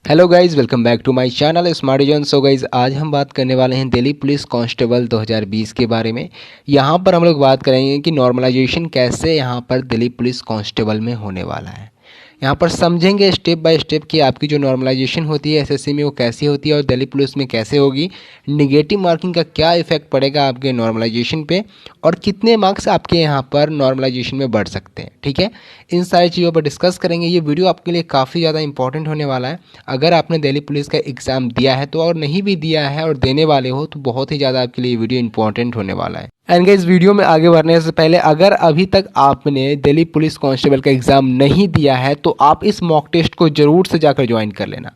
Hello guys, welcome back to my channel smart John. So guys, आज हम बात करने वाले हैं दिल्ली पुलिस कांस्टेबल 2020 के बारे में। यहाँ पर हम लोग बात करेंगे कि नॉर्मलाइजेशन कैसे यहाँ पर दिल्ली पुलिस कांस्टेबल में होने वाला है। यहाँ पर समझेंगे स्टेप बाय स्टेप कि आपकी जो नॉर्मलाइजेशन होती है एसएससी में वो कैसी होती है और दिल्ली पुलिस में कैसे होगी, निगेटिव मार्किंग का क्या इफेक्ट पड़ेगा आपके नॉर्मलाइजेशन पे और कितने मार्क्स आपके यहाँ पर नॉर्मलाइजेशन में बढ़ सकते हैं। ठीक है, इन सारी चीज़ों पर डिस्कस करेंगे। ये वीडियो आपके लिए काफ़ी ज़्यादा इंपॉर्टेंट होने वाला है। अगर आपने दिल्ली पुलिस का एग्ज़ाम दिया है तो, और नहीं भी दिया है और देने वाले हो तो बहुत ही ज़्यादा आपके लिए वीडियो इंपॉर्टेंट होने वाला है। एंड गाइस, वीडियो में आगे बढ़ने से पहले अगर अभी तक आपने दिल्ली पुलिस कांस्टेबल का एग्ज़ाम नहीं दिया है तो आप इस मॉक टेस्ट को ज़रूर से जाकर ज्वाइन कर लेना।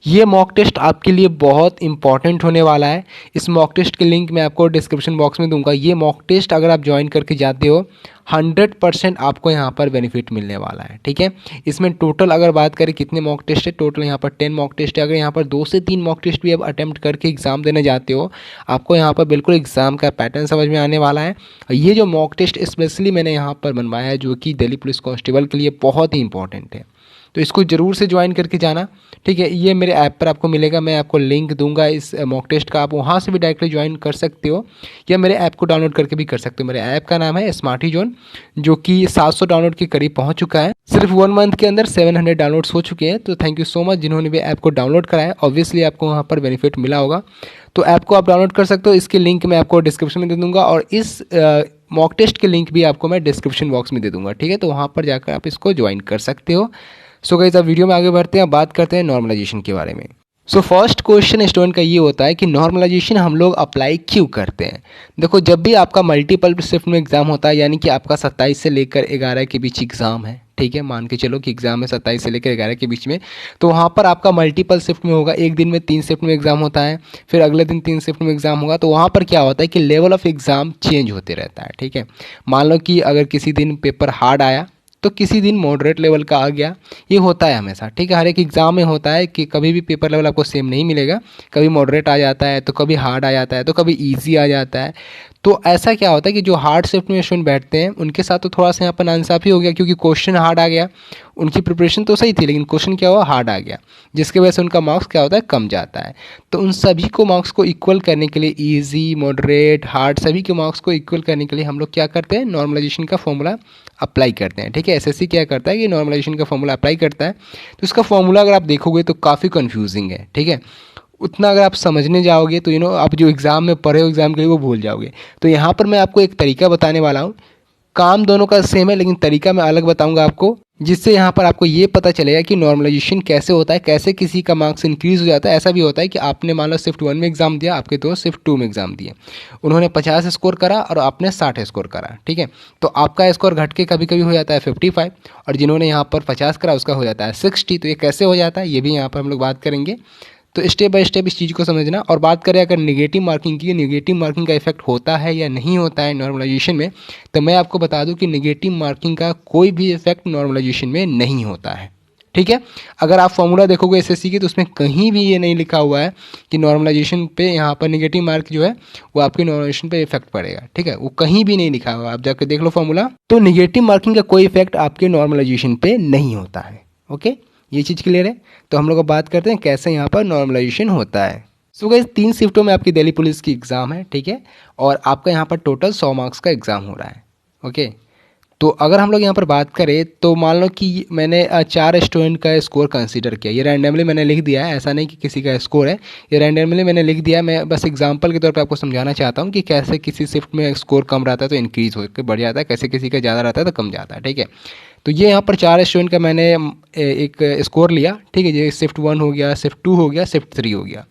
ये मॉक टेस्ट आपके लिए बहुत इंपॉर्टेंट होने वाला है। इस मॉक टेस्ट के लिंक मैं आपको डिस्क्रिप्शन बॉक्स में दूंगा। ये मॉक टेस्ट अगर आप ज्वाइन करके जाते हो 100% आपको यहाँ पर बेनिफिट मिलने वाला है। ठीक है, इसमें टोटल अगर बात करें कितने मॉक टेस्ट है, टोटल यहाँ पर 10 मॉक टेस्ट है। अगर यहाँ पर 2 से 3 मॉक टेस्ट भी आप अटेम्प्ट करके एग्ज़ाम देने जाते हो, आपको यहाँ पर बिल्कुल एग्ज़ाम का पैटर्न समझ में आने वाला है। ये जो मॉक टेस्ट स्पेशली मैंने यहाँ पर बनवाया है जो कि दिल्ली पुलिस कांस्टेबल के लिए बहुत ही इंपॉर्टेंट है, तो इसको ज़रूर से ज्वाइन करके जाना। ठीक है, ये मेरे ऐप पर आपको मिलेगा, मैं आपको लिंक दूंगा इस मॉक टेस्ट का। आप वहाँ से भी डायरेक्टली ज्वाइन कर सकते हो या मेरे ऐप को डाउनलोड करके भी कर सकते हो। मेरे ऐप का नाम है स्मार्ट जॉन, जो कि 700 डाउनलोड के करीब पहुँच चुका है। सिर्फ 1 मंथ के अंदर 700 डाउनलोड्स हो चुके हैं। तो थैंक यू सो मच जिन्होंने भी ऐप को डाउनलोड करा है। ऑब्वियसली आपको वहाँ पर बेनिफिट मिला होगा, तो ऐप को आप डाउनलोड कर सकते हो। इसके लिंक मैं आपको डिस्क्रिप्शन में दे दूँगा और इस मॉक टेस्ट के लिंक भी आपको मैं डिस्क्रिप्शन बॉक्स में दे दूँगा। ठीक है, तो वहाँ पर जाकर आप इसको ज्वाइन कर सकते हो। सो गाइस, अब वीडियो में आगे बढ़ते हैं, बात करते हैं नॉर्मलाइजेशन के बारे में। सो फर्स्ट क्वेश्चन स्टूडेंट का ये होता है कि नॉर्मलाइजेशन हम लोग अप्लाई क्यों करते हैं। देखो, जब भी आपका मल्टीपल शिफ्ट में एग्जाम होता है, यानी कि आपका 27 से लेकर 11 के बीच एग्जाम है। ठीक है, मान के चलो कि एग्जाम है 27 से लेकर 11 के बीच में, तो वहाँ पर आपका मल्टीपल शिफ्ट में होगा। एक दिन में 3 शिफ्ट में एग्जाम होता है, फिर अगले दिन 3 शिफ्ट में एग्जाम होगा। तो वहाँ पर क्या होता है कि लेवल ऑफ एग्जाम चेंज होते रहता है। ठीक है, मान लो कि अगर किसी दिन पेपर हार्ड आया तो किसी दिन मॉडरेट लेवल का आ गया, ये होता है हमेशा। ठीक है, हर एक एग्ज़ाम में होता है कि कभी भी पेपर लेवल आपको सेम नहीं मिलेगा। कभी मॉडरेट आ जाता है तो कभी हार्ड आ जाता है तो कभी इजी आ जाता है। तो ऐसा क्या होता है कि जो हार्ड शिफ्ट में स्टूडेंट बैठते हैं उनके साथ तो थोड़ा सा यहाँ पर नाइंसाफ़ी हो गया, क्योंकि क्वेश्चन हार्ड आ गया। उनकी प्रिपरेशन तो सही थी लेकिन क्वेश्चन क्या हुआ, हार्ड आ गया, जिसकी वजह से उनका मार्क्स क्या होता है, कम जाता है। तो उन सभी को मार्क्स को इक्वल करने के लिए, ईजी मॉडरेट हार्ड सभी के मार्क्स को इक्वल करने के लिए हम लोग क्या करते हैं, नॉर्मलाइजेशन का फॉर्मूला अप्लाई करते हैं। ठीक है, एसएससी क्या करता है कि नॉर्मलाइजेशन का फॉर्मूला अप्लाई करता है। तो इसका फॉर्मूला अगर आप देखोगे तो काफ़ी कन्फ्यूजिंग है। ठीक है, उतना अगर आप समझने जाओगे तो आप जो एग्ज़ाम में पढ़े हो एग्ज़ाम के लिए वो भूल जाओगे। तो यहाँ पर मैं आपको एक तरीका बताने वाला हूँ। काम दोनों का सेम है लेकिन तरीका मैं अलग बताऊंगा आपको, जिससे यहाँ पर आपको ये पता चलेगा कि नॉर्मलाइजेशन कैसे होता है, कैसे किसी का मार्क्स इंक्रीज़ हो जाता है। ऐसा भी होता है कि आपने मान लो शिफ्ट 1 में एग्ज़ाम दिया, आपके दोस्त शिफ्ट 2 में एग्ज़ाम दिए, उन्होंने 50 स्कोर करा और आपने 60 स्कोर करा। ठीक है, तो आपका स्कोर घट के कभी कभी हो जाता है 55 और जिन्होंने यहाँ पर 50 करा उसका हो जाता है 60। तो ये कैसे हो जाता है ये भी यहाँ पर हम लोग बात करेंगे। तो स्टेप बाय स्टेप इस चीज़ को समझना। और बात करें अगर नेगेटिव मार्किंग की, नेगेटिव मार्किंग का इफेक्ट होता है या नहीं होता है नॉर्मलाइजेशन में, तो मैं आपको बता दूं कि नेगेटिव मार्किंग का कोई भी इफेक्ट नॉर्मलाइजेशन में नहीं होता है। ठीक है, अगर आप फॉर्मूला देखोगे एसएससी की तो उसमें कहीं भी ये नहीं लिखा हुआ है कि नॉर्मलाइजेशन पे यहाँ पर नेगेटिव मार्क जो है वो आपके नॉर्मलाइजेशन पे इफेक्ट पड़ेगा। ठीक है, वो कहीं भी नहीं लिखा हुआ, आप जाकर देख लो फॉर्मूला। तो नेगेटिव मार्किंग का कोई इफेक्ट आपके नॉर्मलाइजेशन पे नहीं होता है। ओके, ये चीज़ क्लियर है। तो हम लोग अब बात करते हैं कैसे यहाँ पर नॉर्मलाइजेशन होता है। सो गाइस, 3 शिफ्टों में आपकी दिल्ली पुलिस की एग्ज़ाम है। ठीक है, और आपका यहाँ पर टोटल 100 मार्क्स का एग्ज़ाम हो रहा है। ओके, तो अगर हम लोग यहाँ पर बात करें तो मान लो कि मैंने 4 स्टूडेंट का स्कोर कंसीडर किया। ये रैंडमली मैंने लिख दिया है, ऐसा नहीं कि किसी का स्कोर है, ये रैंडमली मैंने लिख दिया। मैं बस एग्जांपल के तौर पे आपको समझाना चाहता हूँ कि कैसे किसी शिफ्ट में स्कोर कम रहता है तो इंक्रीज़ होकर बढ़ जाता है, कैसे किसी का ज़्यादा रहता है तो कम जाता है। ठीक है, तो ये यहाँ पर 4 स्टूडेंट का मैंने एक स्कोर लिया। ठीक है, ये शिफ्ट 1 हो गया, शिफ्ट 2 हो गया, शिफ्ट 3 हो गया।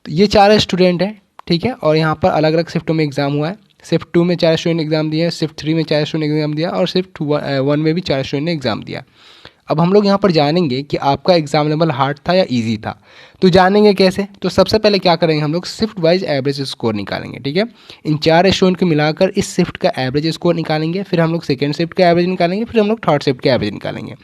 तो ये 4 स्टूडेंट हैं। ठीक है, और यहाँ पर अलग अलग शिफ्टों में एग्ज़ाम हुआ है। शिफ्ट 2 में 4 स्टूडेंट एग्ज़ाम दिए, शिफ्ट 3 में 4 स्टूडेंट एग्ज़ाम दिया और शिफ्ट 1 में भी 4 स्टूडेंट ने एग्ज़ाम दिया। अब हम लोग यहाँ पर जानेंगे कि आपका एग्ज़ाम लेवल हार्ड था या इजी था। तो जानेंगे कैसे, तो सबसे पहले क्या करेंगे, हम लोग शिफ्ट वाइज एवरेज स्कोर निकालेंगे। ठीक है, इन 4 स्टूडेंट को मिलाकर इस शिफ्ट का एवरेज स्कोर निकालेंगे, फिर हम लोग सेकेंड शिफ्ट का एवरेज निकालेंगे, फिर हम लोग थर्ड शिफ्ट का एवरेज निकालेंगे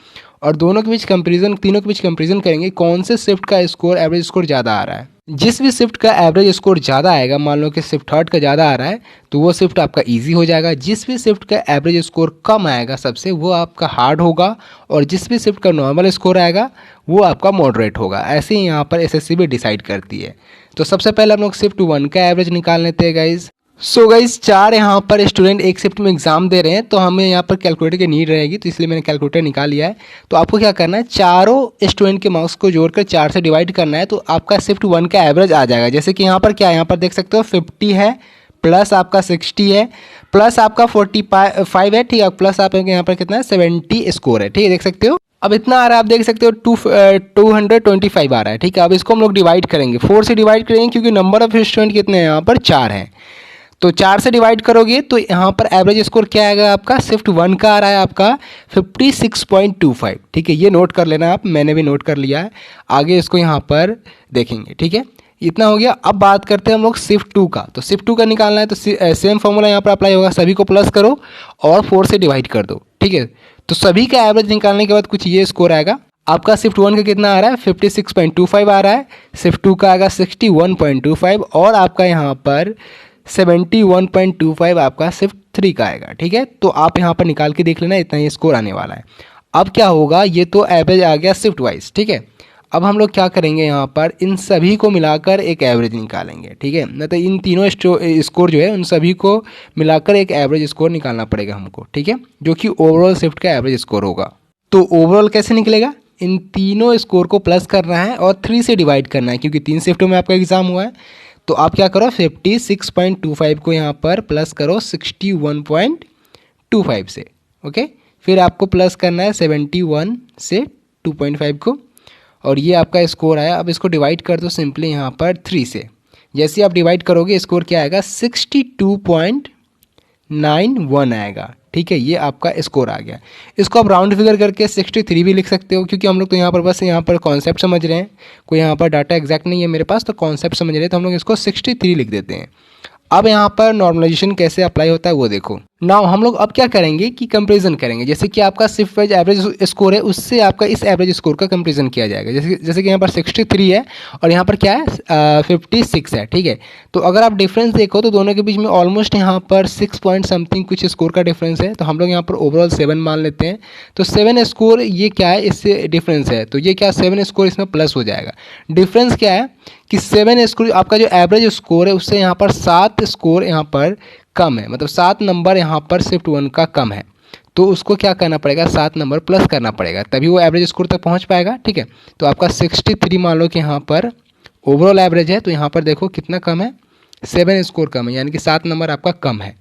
और दोनों के बीच कंपेरिजन, तीनों के बीच कंपेरिजन करेंगे कौन से शिफ्ट का स्कोर एवरेज स्कोर ज़्यादा आ रहा है। जिस भी शिफ्ट का एवरेज स्कोर ज़्यादा आएगा, मान लो कि शिफ्ट थर्ड का ज़्यादा आ रहा है तो वो शिफ्ट आपका इजी हो जाएगा। जिस भी शिफ्ट का एवरेज स्कोर कम आएगा सबसे, वो आपका हार्ड होगा। और जिस भी शिफ्ट का नॉर्मल स्कोर आएगा वो आपका मॉडरेट होगा। ऐसे ही यहाँ पर एसएससी भी डिसाइड करती है। तो सबसे पहले हम लोग शिफ्ट 1 का एवरेज निकाल लेते हैं गाइज। सो गाइज 4 यहाँ पर स्टूडेंट एक शिफ्ट में एग्जाम दे रहे हैं, तो हमें यहाँ पर कैलकुलेटर की नीड रहेगी, तो इसलिए मैंने कैलकुलेटर निकाल लिया है। तो आपको क्या करना है, चारों स्टूडेंट के मार्क्स को जोड़कर 4 से डिवाइड करना है, तो आपका शिफ्ट 1 का एवरेज आ जाएगा। जैसे कि यहाँ पर क्या है, यहाँ पर देख सकते हो 50 है, प्लस आपका 60 है, प्लस आपका 45 है, ठीक है, प्लस आप यहाँ पर कितना है 70 स्कोर है, ठीक है, देख सकते हो। अब इतना आ रहा है, आप देख सकते हो 225 आ रहा है, ठीक है। अब इसको हम लोग डिवाइड करेंगे, 4 से डिवाइड करेंगे क्योंकि नंबर ऑफ स्टूडेंट कितने हैं यहाँ पर 4 हैं। तो 4 से डिवाइड करोगे तो यहाँ पर एवरेज स्कोर क्या आएगा आपका, शिफ्ट 1 का आ रहा है आपका 56.25, ठीक है। ये नोट कर लेना आप, मैंने भी नोट कर लिया है, आगे इसको यहाँ पर देखेंगे, ठीक है। इतना हो गया। अब बात करते हैं हम लोग शिफ्ट 2 का। तो शिफ्ट 2 का निकालना है तो सेम फॉर्मूला यहाँ पर अप्लाई होगा, सभी को प्लस करो और 4 से डिवाइड कर दो, ठीक है। तो सभी का एवरेज निकालने के बाद कुछ ये स्कोर आएगा आपका। शिफ्ट 1 का कितना आ रहा है 56.25 आ रहा है, शिफ्ट 2 का आएगा 61.25 और आपका यहाँ पर 71.25 आपका शिफ्ट 3 का आएगा, ठीक है। तो आप यहाँ पर निकाल के देख लेना, इतना ही स्कोर आने वाला है। अब क्या होगा, ये तो एवरेज आ गया शिफ्ट वाइज, ठीक है। अब हम लोग क्या करेंगे, यहाँ पर इन सभी को मिलाकर एक एवरेज निकालेंगे, ठीक है। न तो इन तीनों स्कोर जो है उन सभी को मिलाकर एक एवरेज स्कोर निकालना पड़ेगा हमको, ठीक है, जो कि ओवरऑल शिफ्ट का एवरेज स्कोर होगा। तो ओवरऑल कैसे निकलेगा, इन तीनों स्कोर को प्लस करना है और 3 से डिवाइड करना है, क्योंकि 3 शिफ्टों में आपका एग्जाम हुआ है। तो आप क्या करो, 56.25 को यहाँ पर प्लस करो 61.25 से, ओके। फिर आपको प्लस करना है 71 से 2.5 को, और ये आपका स्कोर आया। अब इसको डिवाइड कर दो सिंपली यहाँ पर 3 से। जैसे आप डिवाइड करोगे स्कोर क्या आएगा, 62.91 आएगा, ठीक है। ये आपका स्कोर आ गया। इसको आप राउंड फिगर करके 63 भी लिख सकते हो, क्योंकि हम लोग तो यहाँ पर बस यहाँ पर कॉन्सेप्ट समझ रहे हैं, कोई यहाँ पर डाटा एग्जैक्ट नहीं है मेरे पास, तो कॉन्सेप्ट समझ रहे हैं, तो हम लोग इसको 63 लिख देते हैं। अब यहाँ पर नॉर्मलाइजेशन कैसे अप्लाई होता है वो देखो। नाउ हम लोग अब क्या करेंगे कि कंपैरिजन करेंगे। जैसे कि आपका शिफ्ट वाइज एवरेज स्कोर है, उससे आपका इस एवरेज स्कोर का कंपैरिजन किया जाएगा। जैसे कि यहाँ पर 63 है और यहाँ पर क्या है 56 है, ठीक है। तो अगर आप डिफरेंस देखो तो दोनों के बीच में ऑलमोस्ट यहाँ पर 6 पॉइंट समथिंग कुछ स्कोर का डिफरेंस है। तो हम लोग यहाँ पर ओवरऑल 7 मान लेते हैं। तो 7 स्कोर ये क्या है, इससे डिफरेंस है, तो ये क्या 7 स्कोर इसमें प्लस हो जाएगा। डिफरेंस क्या है कि 7 स्कोर आपका जो एवरेज स्कोर है उससे यहाँ पर 7 स्कोर यहाँ पर कम है, मतलब 7 नंबर यहाँ पर शिफ्ट 1 का कम है। तो उसको क्या करना पड़ेगा, 7 नंबर प्लस करना पड़ेगा, तभी वो एवरेज स्कोर तक पहुँच पाएगा, ठीक है। तो आपका 63 मान लो कि यहाँ पर ओवरऑल एवरेज है, तो यहाँ पर देखो कितना कम है, 7 स्कोर कम है, यानी कि 7 नंबर आपका कम है।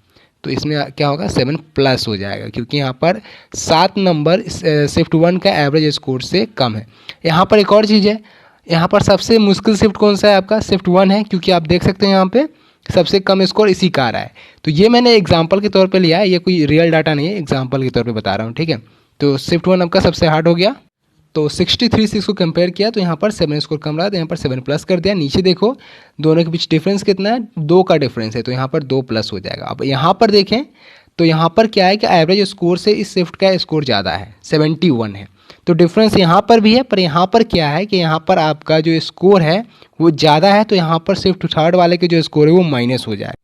तो इसमें क्या होगा, 7 प्लस हो जाएगा, क्योंकि यहाँ पर 7 नंबर शिफ्ट 1 का एवरेज स्कोर से कम है। यहाँ पर एक और चीज़ है, यहाँ पर सबसे मुश्किल शिफ्ट कौन सा है आपका, शिफ्ट 1 है, क्योंकि आप देख सकते हैं यहाँ पे सबसे कम स्कोर इसी का आ रहा है। तो ये मैंने एग्जांपल के तौर पे लिया है, ये कोई रियल डाटा नहीं है, एग्जांपल के तौर पे बता रहा हूँ, ठीक है। तो शिफ्ट 1 आपका सबसे हार्ड हो गया। तो 63 से इसको कंपेयर किया तो यहाँ पर 7 स्कोर कम रहा, तो यहाँ पर 7 प्लस कर दिया। नीचे देखो दोनों के बीच डिफरेंस कितना है, 2 का डिफरेंस है, तो यहाँ पर 2 प्लस हो जाएगा। अब यहाँ पर देखें तो यहाँ पर क्या है कि एवरेज स्कोर से इस शिफ्ट का स्कोर ज़्यादा है, 71 है। तो डिफरेंस यहाँ पर भी है, पर यहाँ पर क्या है कि यहाँ पर आपका जो स्कोर है वो ज़्यादा है, तो यहाँ पर शिफ्ट थर्ड वाले के जो स्कोर है वो माइनस हो जाए।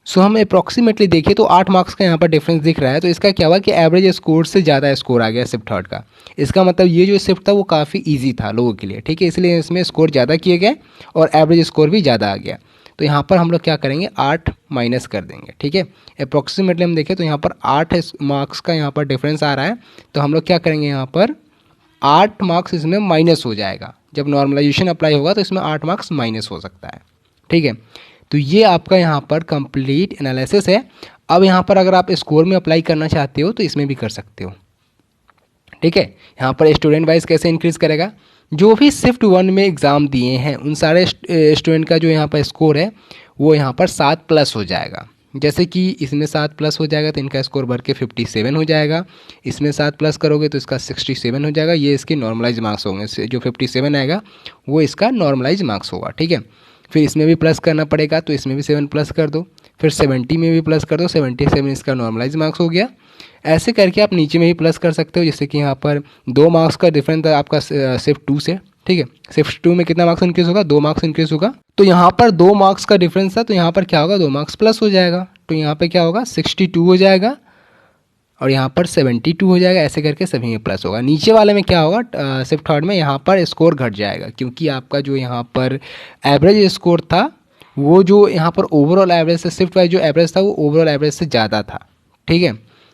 सो हम अप्रॉक्सीमेटली देखिए तो 8 मार्क्स का यहाँ पर डिफरेंस दिख रहा है। तो इसका क्या हुआ कि एवरेज स्कोर से ज़्यादा स्कोर आ गया शिफ्ट थर्ड का। इसका मतलब ये जो शिफ्ट था वो काफ़ी ईजी था लोगों के लिए, ठीक है, इसलिए इसमें स्कोर ज़्यादा किए गए और एवरेज स्कोर भी ज़्यादा आ गया। तो यहाँ पर हम लोग क्या करेंगे, 8 माइनस कर देंगे, ठीक है। अप्रॉक्सीमेटली हम देखें तो यहाँ पर 8 मार्क्स का यहाँ पर डिफरेंस आ रहा है, तो हम लोग क्या करेंगे, यहाँ पर 8 मार्क्स इसमें माइनस हो जाएगा। जब नॉर्मलाइजेशन अप्लाई होगा तो इसमें 8 मार्क्स माइनस हो सकता है, ठीक है। तो ये आपका यहाँ पर कंप्लीट एनालिसिस है। अब यहाँ पर अगर आप स्कोर में अप्लाई करना चाहते हो तो इसमें भी कर सकते हो, ठीक है। यहाँ पर स्टूडेंट वाइज कैसे इंक्रीज़ करेगा, जो भी शिफ्ट 1 में एग्ज़ाम दिए हैं उन सारे स्टूडेंट का जो यहाँ पर स्कोर है वो यहाँ पर 7 प्लस हो जाएगा। जैसे कि इसमें 7 प्लस हो जाएगा तो इनका स्कोर बढ़ के 57 हो जाएगा, इसमें 7 प्लस करोगे तो इसका 67 हो जाएगा। ये इसके नॉर्मलाइज मार्क्स होंगे, जो 57 आएगा वो इसका नॉर्मलाइज मार्क्स होगा, ठीक है। फिर इसमें भी प्लस करना पड़ेगा, तो इसमें भी 7 प्लस कर दो, फिर 70 में भी प्लस कर दो, 77 इसका नॉर्मलाइज मार्क्स हो गया। ऐसे करके आप नीचे में भी प्लस कर सकते हो, जैसे कि यहाँ पर 2 मार्क्स का डिफरेंस था आपका शिफ्ट 2 से, ठीक है। शिफ्ट 2 में कितना मार्क्स इंक्रीज होगा, 2 मार्क्स इंक्रीज होगा। तो यहाँ पर 2 मार्क्स का डिफरेंस था, तो यहाँ पर क्या होगा, 2 मार्क्स प्लस हो जाएगा। तो यहाँ पे क्या होगा, 62 हो जाएगा और यहाँ पर 72 हो जाएगा। ऐसे करके सभी में प्लस होगा। नीचे वाले में क्या होगा, शिफ्ट थर्ड में यहाँ पर स्कोर घट जाएगा, क्योंकि आपका जो यहाँ पर एवरेज स्कोर था वो जो यहाँ पर ओवरऑल एवरेज से, शिफ्ट वाइज जो एवरेज था वो ओवरऑल एवरेज से ज़्यादा था, ठीक है।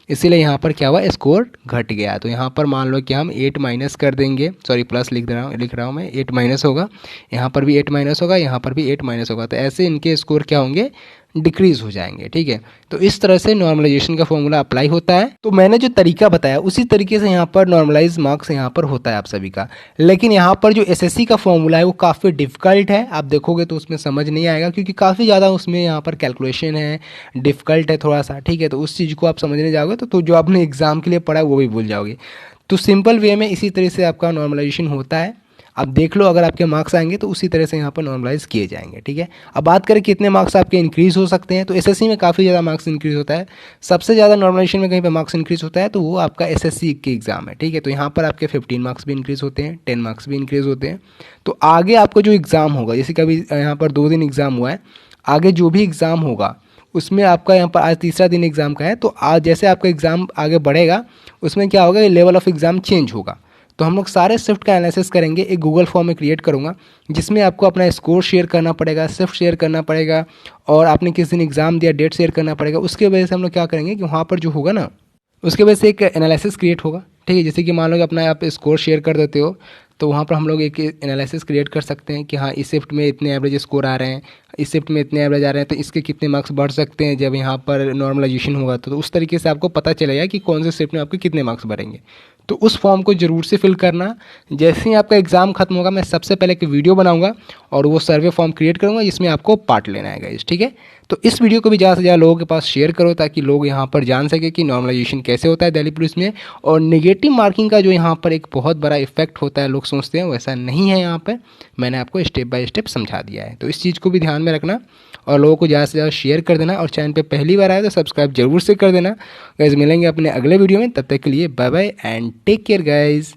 इसीलिए यहाँ पर क्या हुआ, स्कोर घट गया। तो यहाँ पर मान लो कि हम 8 माइनस कर देंगे, सॉरी प्लस लिख रहा हूँ मैं, 8 माइनस होगा, यहाँ पर भी 8 माइनस होगा, यहाँ पर भी 8 माइनस होगा। तो ऐसे इनके स्कोर क्या होंगे, डिक्रीज हो जाएंगे, ठीक है। तो इस तरह से नॉर्मलाइजेशन का फॉर्मूला अप्लाई होता है। तो मैंने जो तरीका बताया उसी तरीके से यहाँ पर नॉर्मलाइज मार्क्स यहाँ पर होता है आप सभी का। लेकिन यहाँ पर जो एसएससी का फॉर्मूला है वो काफ़ी डिफिकल्ट है, आप देखोगे तो उसमें समझ नहीं आएगा, क्योंकि काफ़ी ज़्यादा उसमें यहाँ पर कैलकुलेशन है, डिफिकल्ट है थोड़ा सा, ठीक है। तो उस चीज़ को आप समझने जाओगे तो जो आपने एग्ज़ाम के लिए पढ़ा है वो भी भूल जाओगे। तो सिंपल वे में इसी तरह से आपका नॉर्मलाइजेशन होता है। अब देख लो, अगर आपके मार्क्स आएंगे तो उसी तरह से यहाँ पर नॉर्मलाइज किए जाएंगे, ठीक है। अब बात करें कितने मार्क्स आपके इंक्रीज़ हो सकते हैं, तो एसएससी में काफ़ी ज़्यादा मार्क्स इंक्रीज़ होता है। सबसे ज़्यादा नॉर्मलाइजेशन में कहीं पे मार्क्स इंक्रीज़ होता है तो वो आपका एसएससी के एग्ज़ाम है, ठीक है। तो यहाँ पर आपके 15 मार्क्स भी इंक्रीज़ होते हैं, 10 मार्क्स भी इंक्रीज़ होते हैं। तो आगे आपको जो एग्ज़ाम होगा, जैसे कभी यहाँ पर 2 दिन एग्ज़ाम हुआ है, आगे जो भी एग्ज़ाम होगा उसमें आपका यहाँ पर आज तीसरा दिन एग्ज़ाम का है, तो आज जैसे आपका एग्ज़ाम आगे बढ़ेगा उसमें क्या होगा, लेवल ऑफ एग्ज़ाम चेंज होगा। तो हम लोग सारे शिफ्ट का एनालिसिस करेंगे, एक गूगल फॉर्म में क्रिएट करूँगा जिसमें आपको अपना स्कोर शेयर करना पड़ेगा, शिफ्ट शेयर करना पड़ेगा और आपने किस दिन एग्ज़ाम दिया डेट शेयर करना पड़ेगा। उसके वजह से हम लोग क्या करेंगे कि वहाँ पर जो होगा ना, उसके वजह से एक एनालिसिस क्रिएट होगा, ठीक है। जैसे कि मान लो कि अपना आप स्कोर शेयर कर देते हो, तो वहाँ पर हम लोग एक एनालिसिस क्रिएट कर सकते हैं कि हाँ इस शिफ्ट में इतने एवरेज स्कोर आ रहे हैं, इस शिफ्ट में इतने एवरेज आ रहे हैं, तो इसके कितने मार्क्स बढ़ सकते हैं जब यहाँ पर नॉर्मलाइजेशन होगा। तो उस तरीके से आपको पता चलेगा कि कौन से शिफ्ट में आपके कितने मार्क्स बढ़ेंगे। तो उस फॉर्म को ज़रूर से फिल करना। जैसे ही आपका एग्ज़ाम खत्म होगा मैं सबसे पहले एक वीडियो बनाऊंगा और वो सर्वे फॉर्म क्रिएट करूंगा जिसमें आपको पार्ट लेना है गाइस, ठीक है। तो इस वीडियो को भी ज़्यादा से ज़्यादा लोगों के पास शेयर करो ताकि लोग यहाँ पर जान सके कि नॉर्मलाइजेशन कैसे होता है दिल्ली पुलिस में। और नेगेटिव मार्किंग का जो यहाँ पर एक बहुत बड़ा इफेक्ट होता है, लोग सोचते हैं वैसा नहीं है। यहाँ पर मैंने आपको स्टेप बाय स्टेप समझा दिया है, तो इस चीज़ को भी ध्यान में रखना और लोगों को ज़्यादा से ज़्यादा शेयर कर देना। और चैनल पे पहली बार आए तो सब्सक्राइब जरूर से कर देना गाइस। मिलेंगे अपने अगले वीडियो में, तब तक के लिए bye bye and take care guys.